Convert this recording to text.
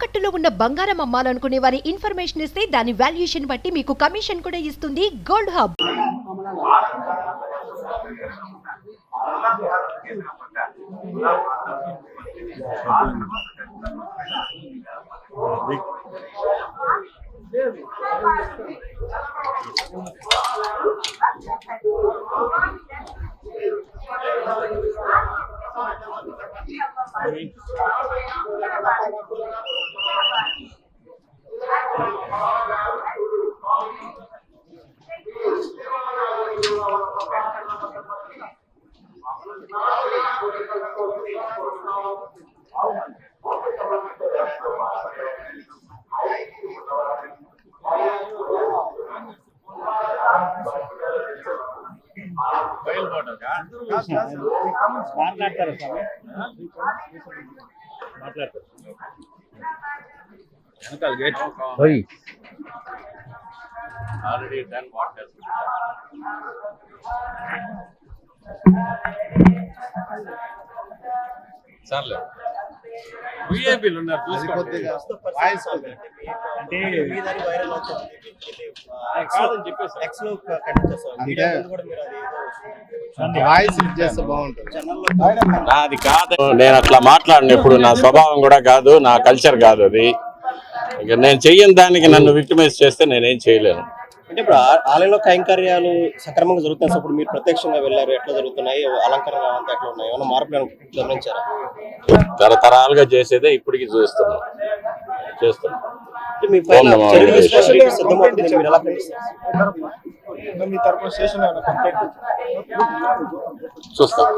తాకట్టులో ఉన్న బంగారం అమ్మాలనుకునే వారి ఇన్ఫర్మేషన్ ఇస్తే దాని వాల్యుయేషన్ బట్టి మీకు కమిషన్ కూడా ఇస్తుంది gold hub. Already done what has to be done. Sir, VIPలు ఉన్నారు చూసుకోండి. వాయిస్ అంటే మీదని వైరల్ అవుతుంది. కాదని చెప్పేసి ఎక్స్ లో కట్టించేస్తాం. మీడియా కూడా మీరు అది వాయిస్ చేస్తే బాగుంటుంది. ఛానల్లో నాది కాదు, నేను అట్లా మాట్లాడను ఎప్పుడు. నా స్వభావం కూడా కాదు, నా కల్చర్ కాదు అది. ఇక నేను చెయ్యని దానికి నన్ను విక్టిమైజ్ చేస్తే నేనేం చేయలేను. అంటే ఇప్పుడు ఆలయంలో కైంకర్యాలు సక్రమంగా జరుగుతున్నాయి. ఇప్పుడు మీరు ప్రత్యక్షంగా వెళ్ళారు, ఎట్లా జరుగుతున్నాయి, అలంకరణ అంతా ఎట్లా ఉన్నాయి, ఏమైనా మార్పులు గమనించారా? తరతరాలుగా చేసేదే ఇప్పటికి చేస్తున్నాం. అంటే మీ పైన చర్యలు తీసుకోవడానికి సిద్ధమవుతుందని మీరు ఎలా కనిపిస్తారు? మీ తరపున స్టేషన్ చూస్తాం.